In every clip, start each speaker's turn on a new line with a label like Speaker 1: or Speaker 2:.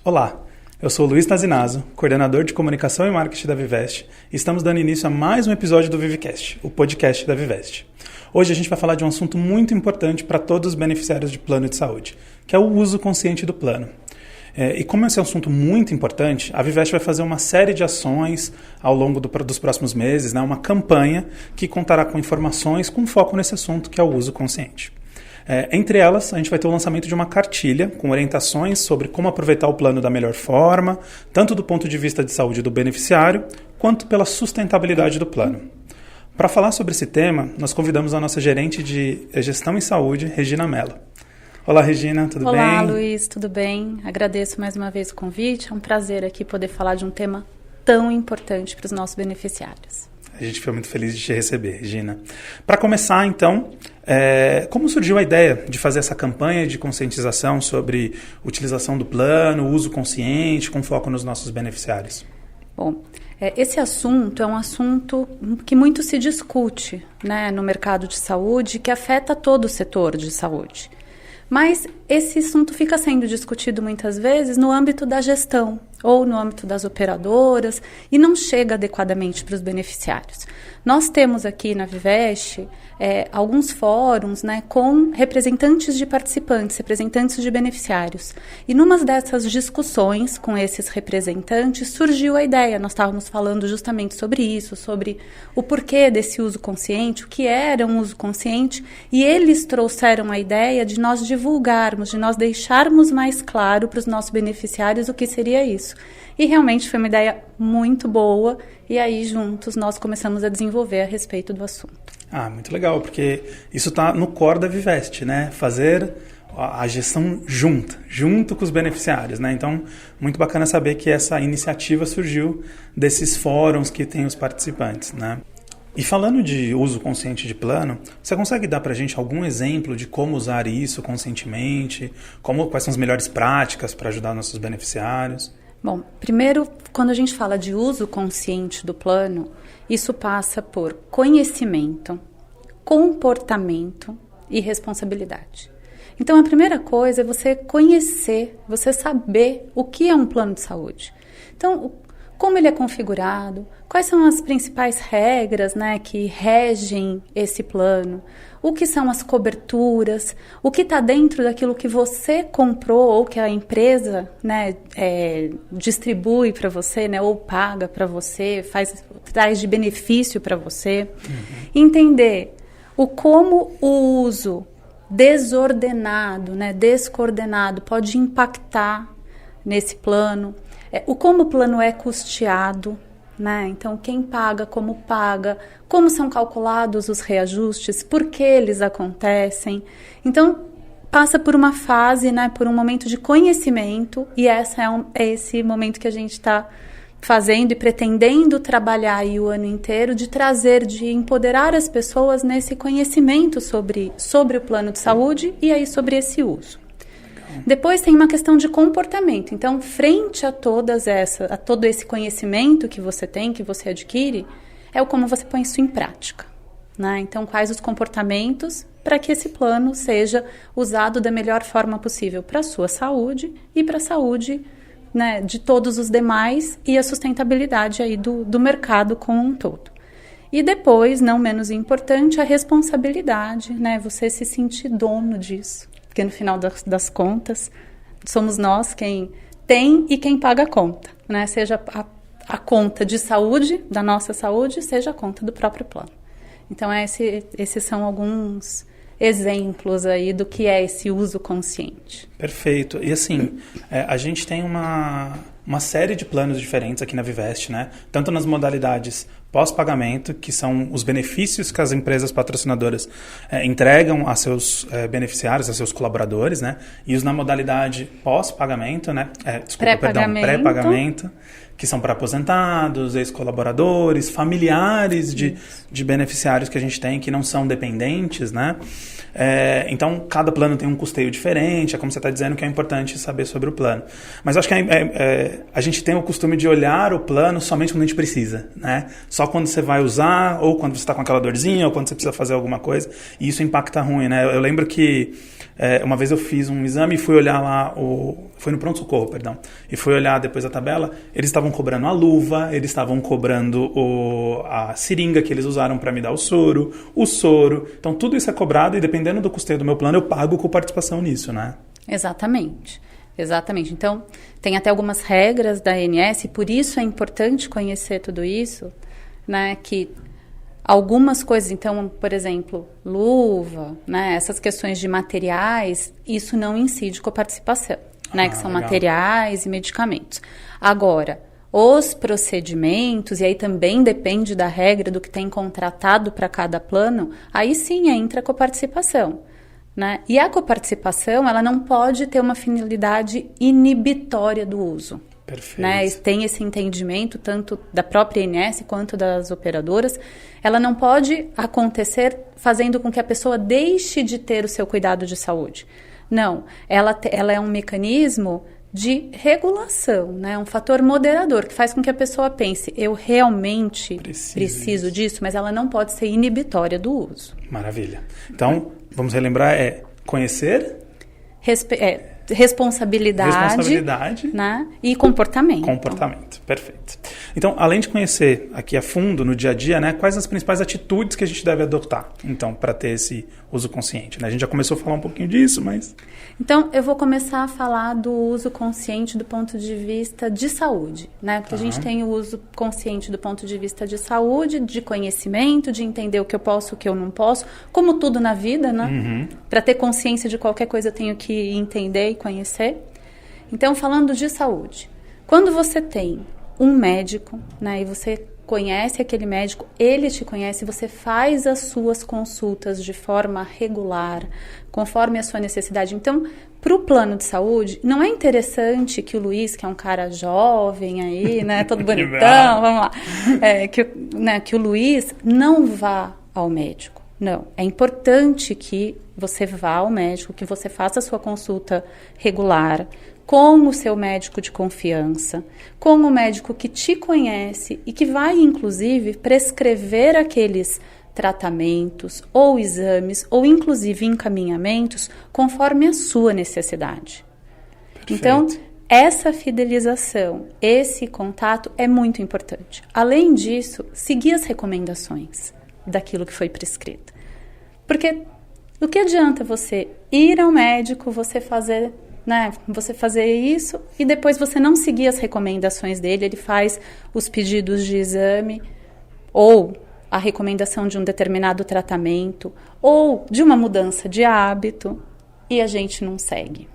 Speaker 1: Olá, eu sou o Luiz Nazinazo, coordenador de comunicação e marketing da Vivest, e estamos dando início a mais um episódio do Vivecast, o podcast da Vivest. Hoje a gente vai falar de um assunto muito importante para todos os beneficiários de plano de saúde, que é o uso consciente do plano. E como esse é um assunto muito importante, a Vivest vai fazer uma série de ações ao longo dos próximos meses, né, uma campanha que contará com informações com foco nesse assunto, que é o uso consciente. Entre elas, a gente vai ter o lançamento de uma cartilha com orientações sobre como aproveitar o plano da melhor forma, tanto do ponto de vista de saúde do beneficiário, quanto pela sustentabilidade do plano. Para falar sobre esse tema, nós convidamos a nossa gerente de Gestão em Saúde, Regina Mello. Olá, Regina, tudo bem?
Speaker 2: Olá, Luiz, tudo bem? Agradeço mais uma vez o convite. É um prazer aqui poder falar de um tema tão importante para os nossos beneficiários.
Speaker 1: A gente foi muito feliz de te receber, Regina. Para começar, então, como surgiu a ideia de fazer essa campanha de conscientização sobre utilização do plano, uso consciente, com foco nos nossos beneficiários?
Speaker 2: Bom, esse assunto é um assunto que muito se discute, né, no mercado de saúde, que afeta todo o setor de saúde. Mas esse assunto fica sendo discutido muitas vezes no âmbito da gestão ou no âmbito das operadoras e não chega adequadamente para os beneficiários. Nós temos aqui na Vivest alguns fóruns, né, com representantes de participantes, representantes de beneficiários. E numa dessas discussões com esses representantes surgiu a ideia, nós estávamos falando justamente sobre isso, sobre o porquê desse uso consciente, o que era um uso consciente, e eles trouxeram a ideia de nós divulgarmos, de nós deixarmos mais claro para os nossos beneficiários o que seria isso. E realmente foi uma ideia muito boa, e aí juntos nós começamos a desenvolver a respeito do assunto.
Speaker 1: Muito legal, porque isso está no core da Vivest, né? Fazer a gestão junto com os beneficiários, né? Então, muito bacana saber que essa iniciativa surgiu desses fóruns que tem os participantes, né? E falando de uso consciente de plano, você consegue dar para a gente algum exemplo de como usar isso conscientemente? Quais são as melhores práticas para ajudar nossos beneficiários?
Speaker 2: Bom, primeiro, quando a gente fala de uso consciente do plano, isso passa por conhecimento, comportamento e responsabilidade. Então, a primeira coisa é você conhecer, você saber o que é um plano de saúde. Então, como ele é configurado, quais são as principais regras, né, que regem esse plano, o que são as coberturas, o que está dentro daquilo que você comprou ou que a empresa, né, distribui para você, né, ou paga para você, traz de benefício para você. Entender como o uso desordenado, né, descoordenado pode impactar nesse plano, como o plano é custeado, né? Então, quem paga, como são calculados os reajustes, por que eles acontecem. Então, passa por uma fase, né, por um momento de conhecimento, e é esse momento que a gente está fazendo e pretendendo trabalhar aí o ano inteiro, de empoderar as pessoas nesse conhecimento sobre o plano de saúde e aí sobre esse uso. Depois tem uma questão de comportamento. Então, frente a todo esse conhecimento que você tem, que você adquire, como você põe isso em prática, né? Então, quais os comportamentos para que esse plano seja usado da melhor forma possível para a sua saúde e para a saúde, né, de todos os demais e a sustentabilidade aí do mercado como um todo. E depois, não menos importante, a responsabilidade, né? Você se sentir dono disso. Porque no final das contas, somos nós quem tem e quem paga a conta, né? Seja a conta de saúde, da nossa saúde, seja a conta do próprio plano. Então, esses são alguns exemplos aí do que é esse uso consciente.
Speaker 1: Perfeito. E assim, a gente tem uma série de planos diferentes aqui na Vivest, né? Tanto nas modalidades pós-pagamento, que são os benefícios que as empresas patrocinadoras entregam a seus beneficiários, a seus colaboradores, né? E os na modalidade pós-pagamento, né? Pré-pagamento, que são para aposentados, ex-colaboradores, familiares de beneficiários que a gente tem que não são dependentes, né? Então, cada plano tem um custeio diferente, é como você está dizendo que é importante saber sobre o plano. Mas eu acho que a gente tem o costume de olhar o plano somente quando a gente precisa, né? Só quando você vai usar, ou quando você está com aquela dorzinha, ou quando você precisa fazer alguma coisa, e isso impacta ruim, né? Eu lembro que Uma vez eu fiz um exame e fui olhar lá, foi no pronto-socorro, perdão, e fui olhar depois a tabela, eles estavam cobrando a luva, eles estavam cobrando a seringa que eles usaram para me dar o soro. Então tudo isso é cobrado e dependendo do custeio do meu plano, eu pago com participação nisso, né?
Speaker 2: Exatamente. Então, tem até algumas regras da ANS, e por isso é importante conhecer tudo isso, né, que algumas coisas, então, por exemplo, luva, né, essas questões de materiais, isso não incide com a participação, né, que são legal. Materiais e medicamentos. Agora, os procedimentos, e aí também depende da regra do que tem contratado para cada plano, aí sim entra com a participação. Né? E a coparticipação, ela não pode ter uma finalidade inibitória do uso.
Speaker 1: Perfeito.
Speaker 2: Né? Tem esse entendimento tanto da própria ANS quanto das operadoras. Ela não pode acontecer fazendo com que a pessoa deixe de ter o seu cuidado de saúde. Não, ela é um mecanismo de regulação, né? Um fator moderador que faz com que a pessoa pense, eu realmente preciso disso, mas ela não pode ser inibitória do uso.
Speaker 1: Maravilha. Então, vamos relembrar, conhecer...
Speaker 2: Responsabilidade, né? E comportamento.
Speaker 1: Comportamento, perfeito. Então, além de conhecer aqui a fundo, no dia a dia, né, quais as principais atitudes que a gente deve adotar, então, para ter esse uso consciente? Né? A gente já começou a falar um pouquinho disso, mas...
Speaker 2: Então, eu vou começar a falar do uso consciente do ponto de vista de saúde, né? Porque a gente tem o uso consciente do ponto de vista de saúde, de conhecimento, de entender o que eu posso, o que eu não posso, como tudo na vida, né? Para ter consciência de qualquer coisa, eu tenho que entender e conhecer. Então, falando de saúde, quando você tem um médico, né, e você conhece aquele médico, ele te conhece, você faz as suas consultas de forma regular, conforme a sua necessidade. Então, para o plano de saúde, não é interessante que o Luiz, que é um cara jovem aí, né, todo bonitão, vamos lá, que o Luiz não vá ao médico. Não, é importante que você vá ao médico, que você faça a sua consulta regular com o seu médico de confiança, com o médico que te conhece e que vai, inclusive, prescrever aqueles tratamentos ou exames ou, inclusive, encaminhamentos conforme a sua necessidade. Perfeito. Então, essa fidelização, esse contato é muito importante. Além disso, seguir as recomendações daquilo que foi prescrito. Porque o que adianta você ir ao médico, você fazer isso e depois você não seguir as recomendações dele, ele faz os pedidos de exame ou a recomendação de um determinado tratamento ou de uma mudança de hábito e a gente não segue.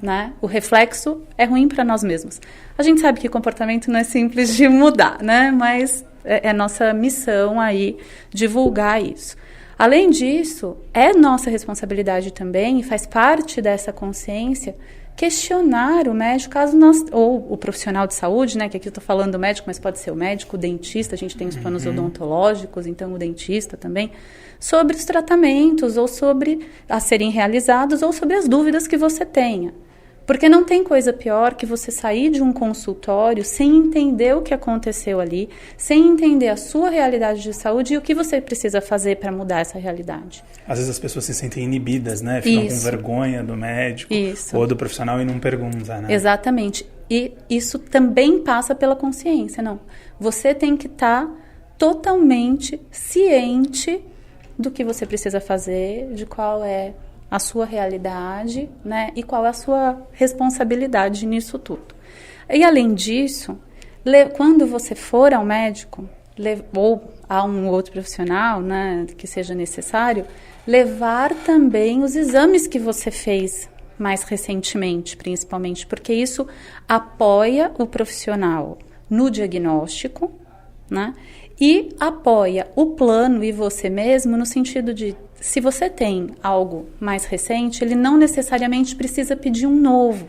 Speaker 2: Né? O reflexo é ruim para nós mesmos. A gente sabe que comportamento não é simples de mudar, né? Mas é nossa missão aí divulgar isso. Além disso, é nossa responsabilidade também, e faz parte dessa consciência, questionar o médico, ou o profissional de saúde, né, que aqui eu estou falando do médico, mas pode ser o médico, o dentista, a gente tem os planos odontológicos, então o dentista também, sobre os tratamentos, ou sobre a serem realizados, ou sobre as dúvidas que você tenha. Porque não tem coisa pior que você sair de um consultório sem entender o que aconteceu ali, sem entender a sua realidade de saúde e o que você precisa fazer para mudar essa realidade.
Speaker 1: Às vezes as pessoas se sentem inibidas, né? Ficam com vergonha do médico ou do profissional e não perguntam, né?
Speaker 2: Exatamente. E isso também passa pela consciência, não. Você tem que estar totalmente ciente do que você precisa fazer, de qual é a sua realidade, né? E qual é a sua responsabilidade nisso tudo. E além disso, quando você for ao médico, ou a um outro profissional, né, que seja necessário, levar também os exames que você fez mais recentemente, principalmente, porque isso apoia o profissional no diagnóstico, né? E apoia o plano e você mesmo no sentido de, se você tem algo mais recente, ele não necessariamente precisa pedir um novo.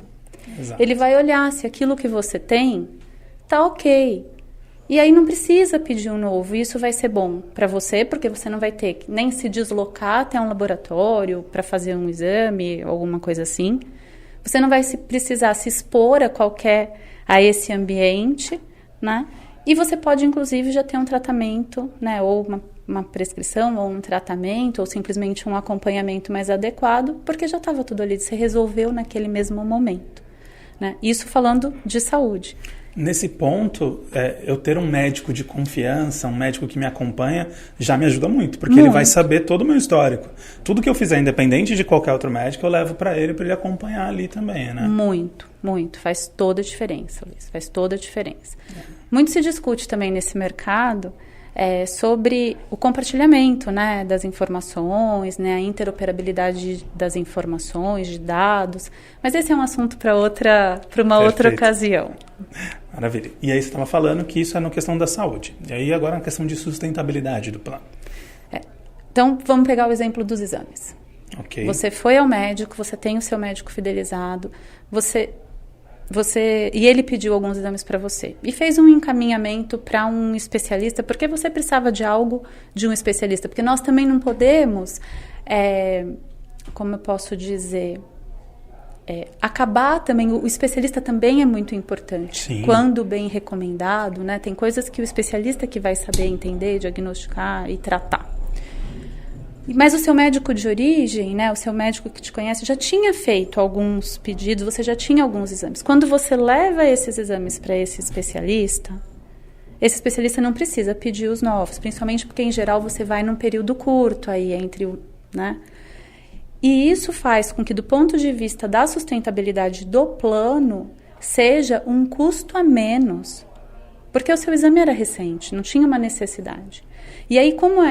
Speaker 1: Exato.
Speaker 2: Ele vai olhar se aquilo que você tem tá ok. E aí não precisa pedir um novo. Isso vai ser bom para você, porque você não vai ter que nem se deslocar até um laboratório para fazer um exame, alguma coisa assim. Você não vai precisar se expor a esse ambiente, né? E você pode, inclusive, já ter um tratamento, né, ou uma prescrição ou um tratamento ou simplesmente um acompanhamento mais adequado, porque já estava tudo ali, você resolveu naquele mesmo momento, né? Isso falando de saúde.
Speaker 1: Nesse ponto, eu ter um médico de confiança, um médico que me acompanha, já me ajuda muito, porque ele vai saber todo o meu histórico. Tudo que eu fizer, independente de qualquer outro médico, eu levo para ele acompanhar ali também, né?
Speaker 2: Muito, muito. Faz toda a diferença, Luiz. Faz toda a diferença. Muito se discute também nesse mercado sobre o compartilhamento, né, das informações, né, a interoperabilidade das informações, de dados. Mas esse é um assunto para uma outra ocasião.
Speaker 1: Maravilha. E aí você estava falando que isso é na questão da saúde. E aí agora na questão de sustentabilidade do plano.
Speaker 2: Então, vamos pegar o exemplo dos exames.
Speaker 1: Okay.
Speaker 2: Você foi ao médico, você tem o seu médico fidelizado, e ele pediu alguns exames para você. E fez um encaminhamento para um especialista, porque você precisava de algo de um especialista. Porque nós também não podemos, como eu posso dizer... acabar também, o especialista também é muito importante.
Speaker 1: Sim.
Speaker 2: Quando bem recomendado, né? Tem coisas que o especialista que vai saber entender, diagnosticar e tratar. Mas o seu médico de origem, né, o seu médico que te conhece, já tinha feito alguns pedidos, você já tinha alguns exames. Quando você leva esses exames para esse especialista não precisa pedir os novos, principalmente porque, em geral, você vai num período curto aí né? E isso faz com que, do ponto de vista da sustentabilidade do plano, seja um custo a menos. Porque o seu exame era recente, não tinha uma necessidade. E aí, como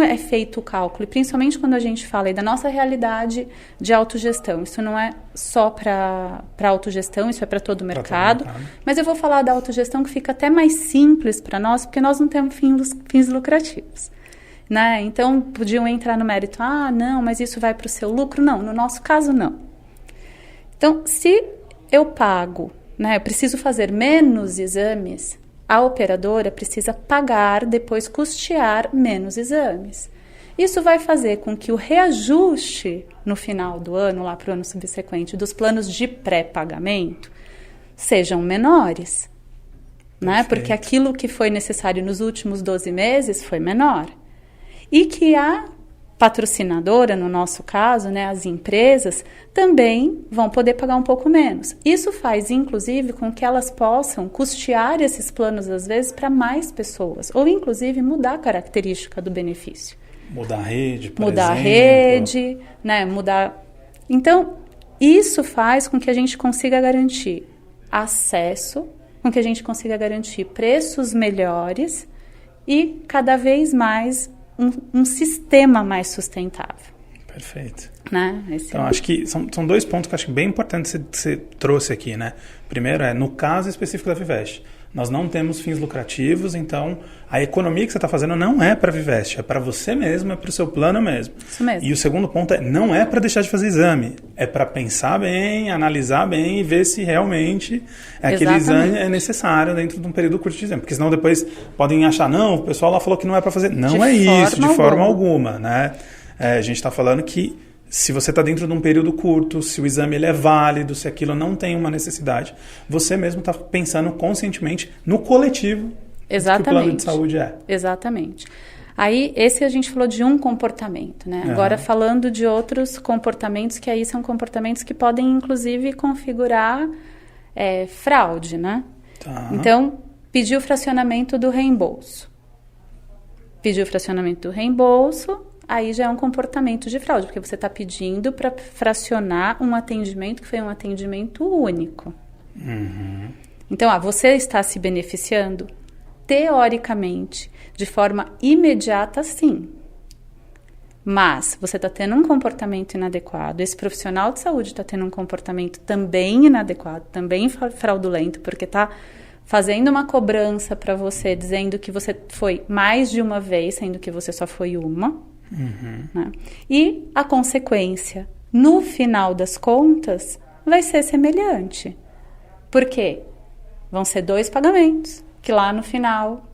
Speaker 2: é feito o cálculo? E principalmente quando a gente fala aí da nossa realidade de autogestão. Isso não é só para autogestão, isso é para todo o mercado. Mas eu vou falar da autogestão que fica até mais simples para nós, porque nós não temos fins lucrativos. Né? Então, podiam entrar no mérito, não, mas isso vai para o seu lucro? Não, no nosso caso, não. Então, se eu pago, né, eu preciso fazer menos exames, a operadora precisa pagar, depois custear menos exames. Isso vai fazer com que o reajuste no final do ano, lá para o ano subsequente, dos planos de pré-pagamento, sejam menores. Né? Porque aquilo que foi necessário nos últimos 12 meses foi menor. E que a patrocinadora, no nosso caso, né, as empresas, também vão poder pagar um pouco menos. Isso faz, inclusive, com que elas possam custear esses planos, às vezes, para mais pessoas. Ou, inclusive, mudar a característica do benefício.
Speaker 1: Mudar a rede, por
Speaker 2: mudar
Speaker 1: exemplo.
Speaker 2: A rede, né, mudar... Então, isso faz com que a gente consiga garantir acesso, com que a gente consiga garantir preços melhores e, cada vez mais, um sistema mais sustentável.
Speaker 1: Perfeito.
Speaker 2: Né?
Speaker 1: Então, acho que são dois pontos que eu acho bem importantes que você trouxe aqui, né? Primeiro no caso específico da Vivest. Nós não temos fins lucrativos, então a economia que você está fazendo não é para a Vivest, é para você mesmo, é para o seu plano mesmo.
Speaker 2: Isso mesmo.
Speaker 1: E o segundo ponto não é para deixar de fazer exame, é para pensar bem, analisar bem e ver se realmente aquele exame é necessário dentro de um período curto de exame. Porque senão depois podem achar, não, o pessoal lá falou que não é para fazer. Não é isso, de forma alguma, né? A gente está falando que se você está dentro de um período curto, se o exame ele é válido, se aquilo não tem uma necessidade, você mesmo está pensando conscientemente no coletivo que o plano de saúde é.
Speaker 2: Exatamente. Aí, esse a gente falou de um comportamento, né? Agora, falando de outros comportamentos, que aí são comportamentos que podem, inclusive, configurar fraude, né?
Speaker 1: Tá.
Speaker 2: Então, pediu o fracionamento do reembolso. Aí já é um comportamento de fraude, porque você está pedindo para fracionar um atendimento que foi um atendimento único.
Speaker 1: Uhum.
Speaker 2: Então, você está se beneficiando, teoricamente, de forma imediata, sim. Mas você está tendo um comportamento inadequado, esse profissional de saúde está tendo um comportamento também inadequado, também fraudulento, porque está fazendo uma cobrança para você, dizendo que você foi mais de uma vez, sendo que você só foi uma.
Speaker 1: Uhum.
Speaker 2: Né? E a consequência, no final das contas, vai ser semelhante. Por quê? Vão ser 2 pagamentos, que lá no final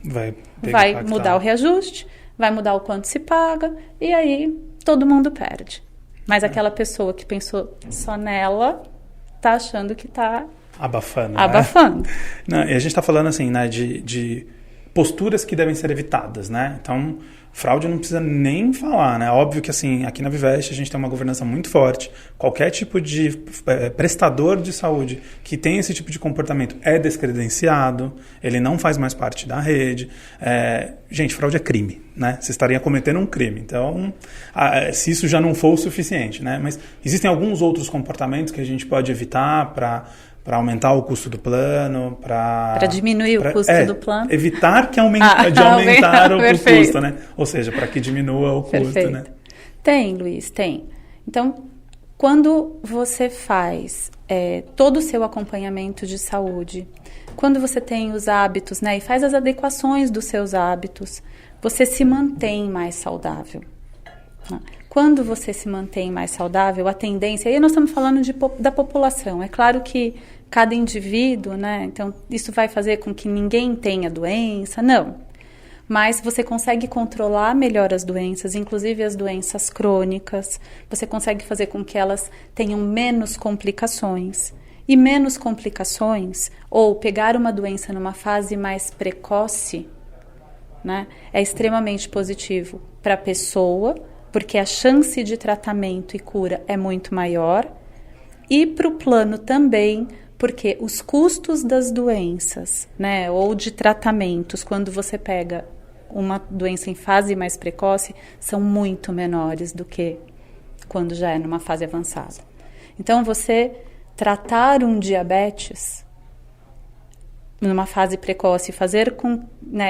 Speaker 2: vai mudar o reajuste, vai mudar o quanto se paga, e aí todo mundo perde. Mas aquela pessoa que pensou só nela, tá achando que tá
Speaker 1: abafando.
Speaker 2: Abafando.
Speaker 1: Não, e a gente está falando assim, né, de posturas que devem ser evitadas, né? Então, fraude não precisa nem falar, né? Óbvio que, assim, aqui na Vivest a gente tem uma governança muito forte. Qualquer tipo de prestador de saúde que tem esse tipo de comportamento é descredenciado, ele não faz mais parte da rede. Gente, fraude é crime, né? Você estaria cometendo um crime. Então, se isso já não for o suficiente, né? Mas existem alguns outros comportamentos que a gente pode evitar para aumentar o custo do plano, para
Speaker 2: diminuir o custo do plano.
Speaker 1: Evitar de aumentar o custo, né? Ou seja, para que diminua o custo, né?
Speaker 2: Tem, Luiz, tem. Então, quando você faz todo o seu acompanhamento de saúde, quando você tem os hábitos, né, e faz as adequações dos seus hábitos, você se mantém mais saudável. Quando você se mantém mais saudável, a tendência... Aí nós estamos falando da população. É claro que cada indivíduo, né? Então, isso vai fazer com que ninguém tenha doença? Não. Mas você consegue controlar melhor as doenças, inclusive as doenças crônicas. Você consegue fazer com que elas tenham menos complicações. E menos complicações, ou pegar uma doença numa fase mais precoce, né? É extremamente positivo para a pessoa, porque a chance de tratamento e cura é muito maior, e para o plano também, porque os custos das doenças, né, ou de tratamentos, quando você pega uma doença em fase mais precoce, são muito menores do que quando já é numa fase avançada. Então, você tratar um diabetes numa fase precoce,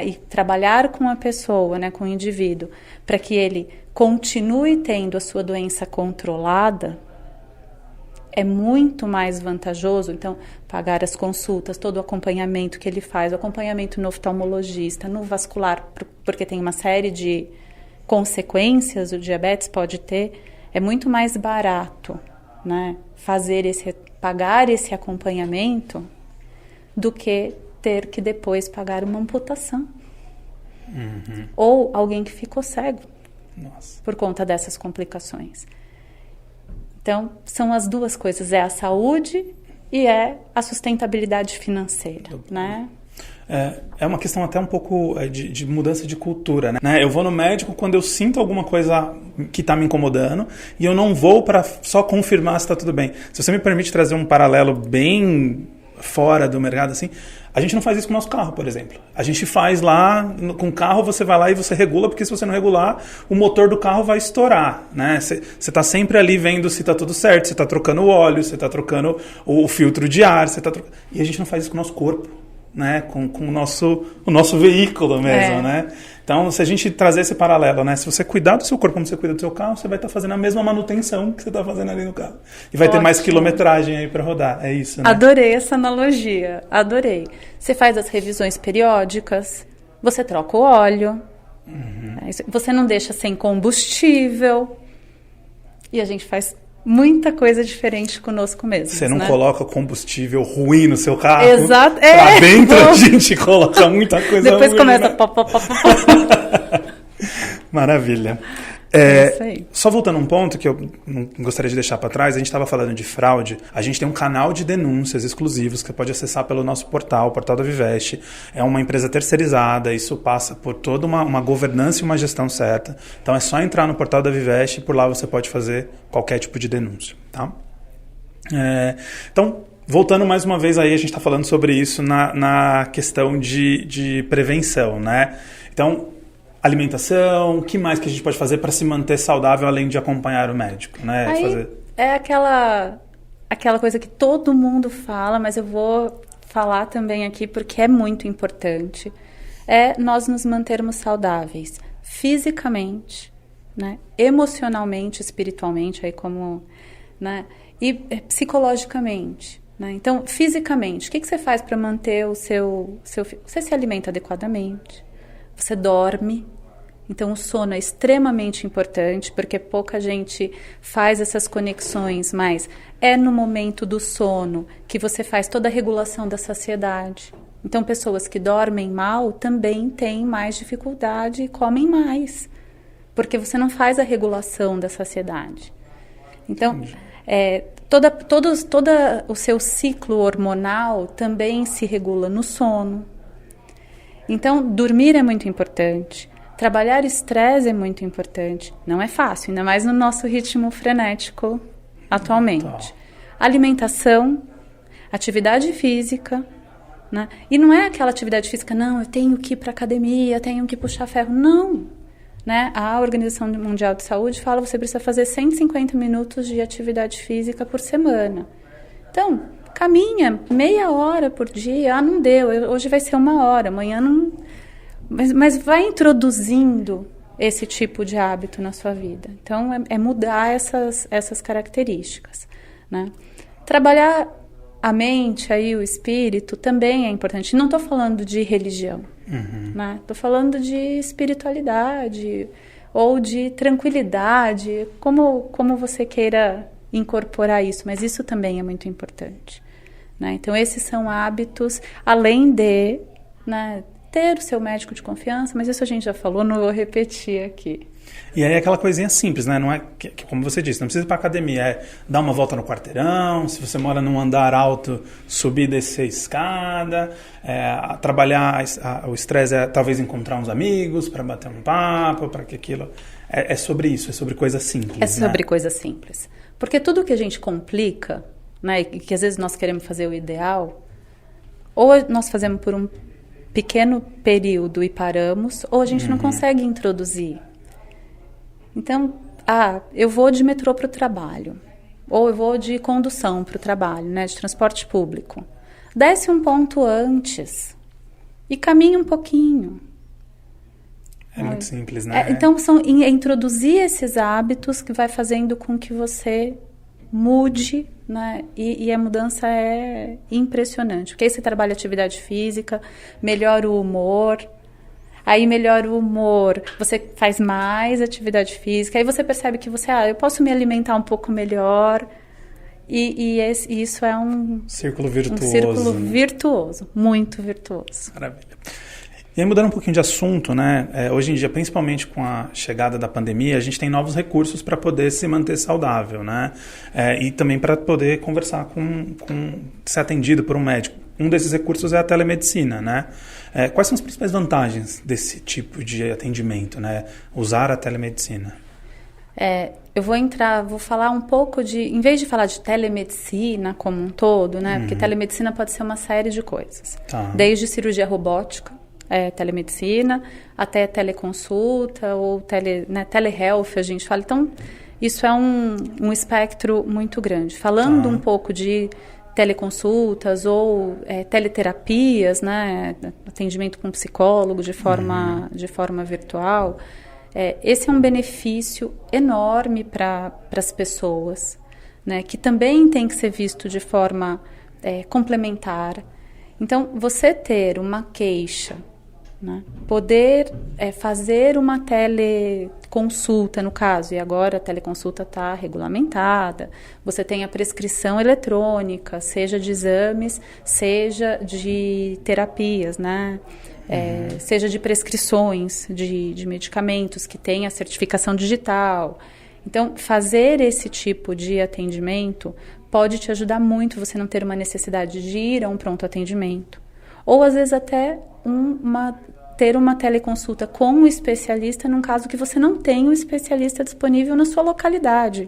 Speaker 2: e trabalhar com a pessoa, né, com o indivíduo, para que ele continue tendo a sua doença controlada, é muito mais vantajoso. Então, pagar as consultas, todo o acompanhamento que ele faz, o acompanhamento no oftalmologista, no vascular, porque tem uma série de consequências o diabetes pode ter, é muito mais barato, né, pagar esse acompanhamento do que ter que depois pagar uma amputação.
Speaker 1: Uhum.
Speaker 2: Ou alguém que ficou cego.
Speaker 1: Nossa.
Speaker 2: Por conta dessas complicações. Então, são as duas coisas, é a saúde e é a sustentabilidade financeira, né?
Speaker 1: É uma questão até um pouco de mudança de cultura, né? Eu vou no médico quando eu sinto alguma coisa que está me incomodando e eu não vou para só confirmar se está tudo bem. Se você me permite trazer um paralelo bem fora do mercado, assim, a gente não faz isso com o nosso carro, por exemplo. A gente faz lá, com o carro você vai lá e você regula, porque se você não regular, o motor do carro vai estourar, né? Você está sempre ali vendo se está tudo certo, você está trocando o óleo, você está trocando o filtro de ar, e a gente não faz isso com o nosso corpo, né? Com o nosso veículo mesmo, né? Então, se a gente trazer esse paralelo, né? Se você cuidar do seu corpo como você cuida do seu carro, você vai estar fazendo a mesma manutenção que você está fazendo ali no carro. E vai ter mais quilometragem aí para rodar. É isso, né?
Speaker 2: Adorei essa analogia. Adorei. Você faz as revisões periódicas, você troca o óleo, você não deixa sem combustível. E a gente faz muita coisa diferente conosco mesmo.
Speaker 1: Você não coloca combustível ruim no seu carro.
Speaker 2: Exato.
Speaker 1: Pra dentro a gente coloca muita coisa
Speaker 2: depois
Speaker 1: ruim.
Speaker 2: Depois começa...
Speaker 1: Maravilha.
Speaker 2: Isso aí.
Speaker 1: Só voltando a um ponto que eu não gostaria de deixar para trás, a gente estava falando de fraude, a gente tem um canal de denúncias exclusivos que você pode acessar pelo nosso portal, o portal da Vivest. É uma empresa terceirizada, isso passa por toda uma governança e uma gestão certa. Então é só entrar no portal da Vivest e por lá você pode fazer qualquer tipo de denúncia. Tá? Então, voltando mais uma vez aí, a gente está falando sobre isso na questão de prevenção, né? Então, alimentação, o que mais que a gente pode fazer para se manter saudável além de acompanhar o médico, né?
Speaker 2: Aí, é aquela coisa que todo mundo fala, mas eu vou falar também aqui porque é muito importante. É nós nos mantermos saudáveis fisicamente, né? Emocionalmente, espiritualmente, aí como, né? E psicologicamente. Né? Então, fisicamente, o que você faz para manter o seu... Você se alimenta adequadamente. Você dorme, então o sono é extremamente importante, porque pouca gente faz essas conexões, mas é no momento do sono que você faz toda a regulação da saciedade. Então pessoas que dormem mal também têm mais dificuldade e comem mais, porque você não faz a regulação da saciedade. Então, todo o seu ciclo hormonal também se regula no sono. Então, dormir é muito importante. Trabalhar estresse é muito importante. Não é fácil, ainda mais no nosso ritmo frenético atualmente. Alimentação, atividade física, né? E não é aquela atividade física, não, eu tenho que ir para academia, tenho que puxar ferro. Não. Né? A Organização Mundial de Saúde fala que você precisa fazer 150 minutos de atividade física por semana. Então, caminha meia hora por dia. Ah, não deu, hoje vai ser 1 hora, amanhã não... Mas vai introduzindo esse tipo de hábito na sua vida. Então, é mudar essas características, né? Trabalhar a mente, aí, o espírito, também é importante. Não estou falando de religião, né? Estou falando de espiritualidade ou de tranquilidade, como você queira incorporar isso, mas isso também é muito importante, né? Então, esses são hábitos, além de, né, ter o seu médico de confiança, mas isso a gente já falou, não vou repetir aqui.
Speaker 1: E aí aquela coisinha simples, né? Não é, como você disse, não precisa ir para academia, é dar uma volta no quarteirão, se você mora num andar alto, subir e descer a escada, trabalhar o estresse, talvez encontrar uns amigos para bater um papo, para que aquilo... É sobre isso, é sobre coisa simples. É
Speaker 2: sobre coisa simples. Porque tudo que a gente complica, né, e que às vezes nós queremos fazer o ideal, ou nós fazemos por um pequeno período e paramos, ou a gente não consegue introduzir. Então, eu vou de metrô para o trabalho, ou eu vou de condução para o trabalho, né, de transporte público. Desce um ponto antes e caminha um pouquinho.
Speaker 1: É muito simples, né?
Speaker 2: Então, introduzir esses hábitos que vai fazendo com que você mude, né? E a mudança é impressionante. Porque aí você trabalha atividade física, melhora o humor. Aí melhora o humor, você faz mais atividade física. Aí você percebe que eu posso me alimentar um pouco melhor. E isso é um
Speaker 1: círculo virtuoso.
Speaker 2: Um círculo virtuoso, muito virtuoso.
Speaker 1: Maravilha. E aí, mudando um pouquinho de assunto, né? Hoje em dia, principalmente com a chegada da pandemia, a gente tem novos recursos para poder se manter saudável, né? E também para poder conversar ser atendido por um médico. Um desses recursos é a telemedicina, né? Quais são as principais vantagens desse tipo de atendimento, né? Usar a telemedicina.
Speaker 2: Eu vou falar um pouco em vez de falar de telemedicina como um todo, né? Porque telemedicina pode ser uma série de coisas.
Speaker 1: Tá.
Speaker 2: Desde cirurgia robótica, telemedicina, até teleconsulta ou telehealth, a gente fala. Então, isso é um espectro muito grande. Falando um pouco de teleconsultas ou teleterapias, né, atendimento com psicólogo de forma virtual, esse é um benefício enorme para as pessoas, né, que também tem que ser visto de forma complementar. Então, você ter uma queixa, né, poder fazer uma teleconsulta, no caso, e agora a teleconsulta está regulamentada, você tem a prescrição eletrônica, seja de exames, seja de terapias, né? Seja de prescrições de medicamentos que tem a certificação digital. Então, fazer esse tipo de atendimento pode te ajudar muito você não ter uma necessidade de ir a um pronto atendimento. Ou, às vezes, até ter uma teleconsulta com um especialista num caso que você não tem um especialista disponível na sua localidade.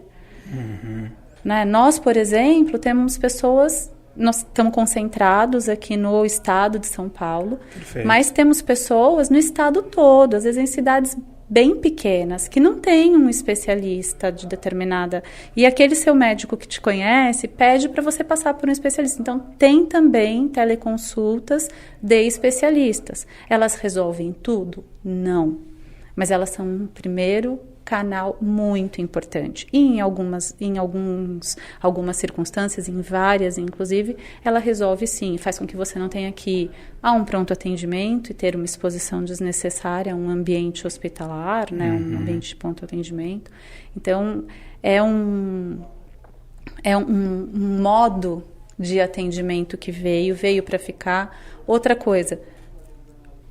Speaker 2: Né? Nós, por exemplo, temos pessoas... Nós estamos concentrados aqui no estado de São Paulo,
Speaker 1: Perfeito.
Speaker 2: Mas temos pessoas no estado todo, às vezes em cidades bem pequenas, que não tem um especialista de determinada... E aquele seu médico que te conhece pede para você passar por um especialista. Então, tem também teleconsultas de especialistas. Elas resolvem tudo? Não. Mas elas são um primeiro canal muito importante. E em algumas circunstâncias, em várias inclusive, ela resolve sim, faz com que você não tenha que ir a um pronto atendimento e ter uma exposição desnecessária a um ambiente hospitalar, né, um ambiente de pronto atendimento. Então, é um modo de atendimento que veio para ficar. Outra coisa,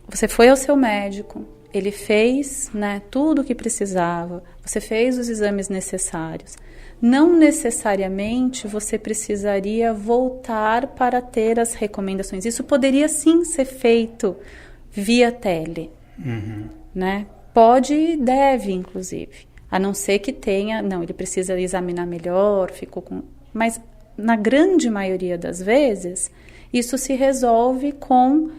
Speaker 2: você foi ao seu médico, ele fez, né, tudo o que precisava, você fez os exames necessários. Não necessariamente você precisaria voltar para ter as recomendações. Isso poderia sim ser feito via tele, né? Pode e deve, inclusive. A não ser que tenha... Não, ele precisa examinar melhor, mas na grande maioria das vezes, isso se resolve com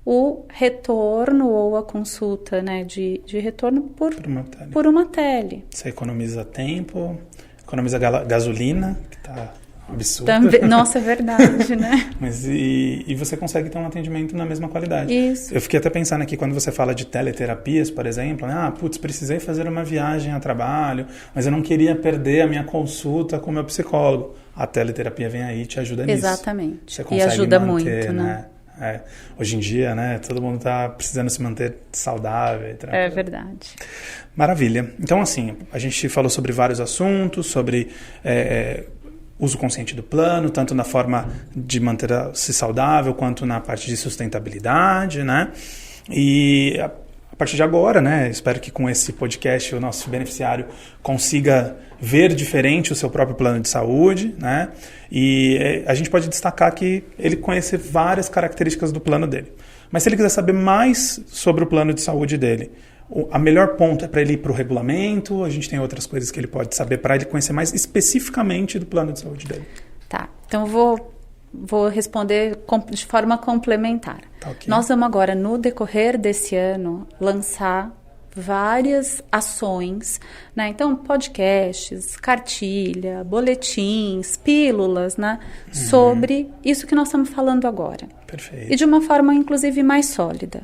Speaker 2: o retorno ou a consulta, né, de retorno por uma tele.
Speaker 1: Você economiza tempo, economiza gasolina, que está absurdo.
Speaker 2: Também, nossa, é verdade, né?
Speaker 1: Mas e você consegue ter um atendimento na mesma qualidade.
Speaker 2: Isso.
Speaker 1: Eu fiquei até pensando aqui, quando você fala de teleterapias, por exemplo, né? Precisei fazer uma viagem a trabalho, mas eu não queria perder a minha consulta com o meu psicólogo. A teleterapia vem aí e te ajuda nisso.
Speaker 2: Exatamente.
Speaker 1: Você consegue
Speaker 2: e ajuda
Speaker 1: manter,
Speaker 2: muito, né?
Speaker 1: Hoje em dia, né? Todo mundo está precisando se manter saudável.
Speaker 2: É verdade.
Speaker 1: Maravilha. Então, assim, a gente falou sobre vários assuntos, sobre uso consciente do plano, tanto na forma de manter-se saudável, quanto na parte de sustentabilidade, né? E a partir de agora, né? Espero que com esse podcast o nosso beneficiário consiga ver diferente o seu próprio plano de saúde, né? E a gente pode destacar que ele conhece várias características do plano dele. Mas se ele quiser saber mais sobre o plano de saúde dele, a melhor ponto é para ele ir para o regulamento, a gente tem outras coisas que ele pode saber para ele conhecer mais especificamente do plano de saúde dele.
Speaker 2: Tá, então vou responder de forma complementar.
Speaker 1: Tá, okay.
Speaker 2: Nós vamos agora, no decorrer desse ano, lançar várias ações, né? Então, podcasts, cartilha, boletins, pílulas, né? Sobre isso que nós estamos falando agora.
Speaker 1: Perfeito.
Speaker 2: E de uma forma, inclusive, mais sólida.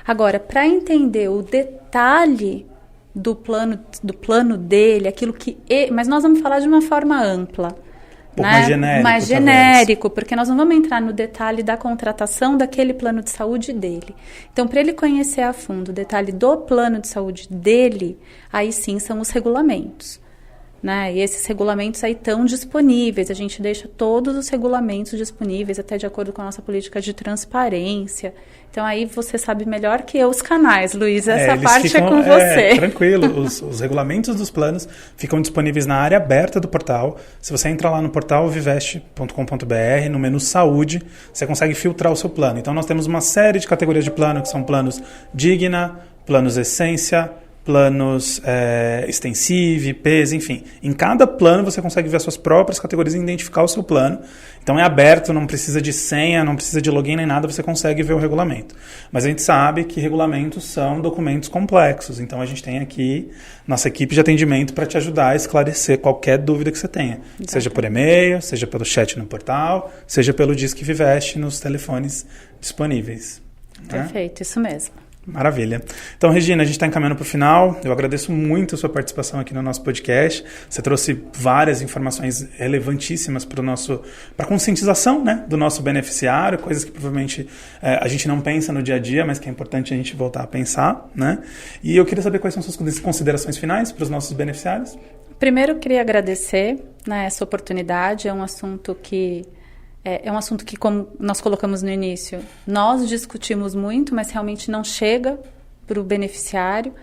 Speaker 2: Agora, para entender o detalhe do plano dele, aquilo que... Mas nós vamos falar de uma forma ampla.
Speaker 1: Um pouco mais genérico.
Speaker 2: Mais genérico, porque nós não vamos entrar no detalhe da contratação daquele plano de saúde dele. Então, para ele conhecer a fundo o detalhe do plano de saúde dele, aí sim são os regulamentos. Né? E esses regulamentos aí estão disponíveis, a gente deixa todos os regulamentos disponíveis, até de acordo com a nossa política de transparência. Então aí você sabe melhor que eu os canais, Luiz, essa parte é com você.
Speaker 1: Tranquilo, os regulamentos dos planos ficam disponíveis na área aberta do portal. Se você entrar lá no portal viveste.com.br, no menu saúde, você consegue filtrar o seu plano. Então nós temos uma série de categorias de plano, que são planos Digna, planos Essência, planos extensive, PES, enfim. Em cada plano você consegue ver as suas próprias categorias e identificar o seu plano. Então é aberto, não precisa de senha, não precisa de login nem nada, você consegue ver o regulamento. Mas a gente sabe que regulamentos são documentos complexos, então a gente tem aqui nossa equipe de atendimento para te ajudar a esclarecer qualquer dúvida que você tenha. Exatamente. Seja por e-mail, seja pelo chat no portal, seja pelo Disque Viveste nos telefones disponíveis.
Speaker 2: Perfeito, isso mesmo.
Speaker 1: Maravilha. Então, Regina, a gente está encaminhando para o final. Eu agradeço muito a sua participação aqui no nosso podcast. Você trouxe várias informações relevantíssimas para a conscientização, né, do nosso beneficiário, coisas que provavelmente a gente não pensa no dia a dia, mas que é importante a gente voltar a pensar, né? E eu queria saber quais são suas considerações finais para os nossos beneficiários.
Speaker 2: Primeiro, eu queria agradecer, né, essa oportunidade. É um assunto que, como nós colocamos no início, nós discutimos muito, mas realmente não chega para o beneficiário.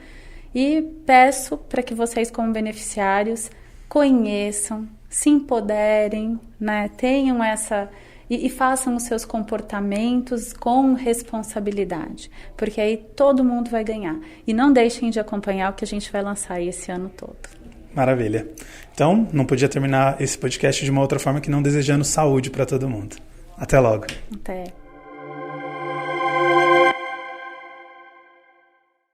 Speaker 2: E peço para que vocês, como beneficiários, conheçam, se empoderem, né? Tenham essa... E façam os seus comportamentos com responsabilidade, porque aí todo mundo vai ganhar. E não deixem de acompanhar o que a gente vai lançar aí esse ano todo.
Speaker 1: Maravilha. Então, não podia terminar esse podcast de uma outra forma que não desejando saúde para todo mundo. Até logo.
Speaker 2: Até.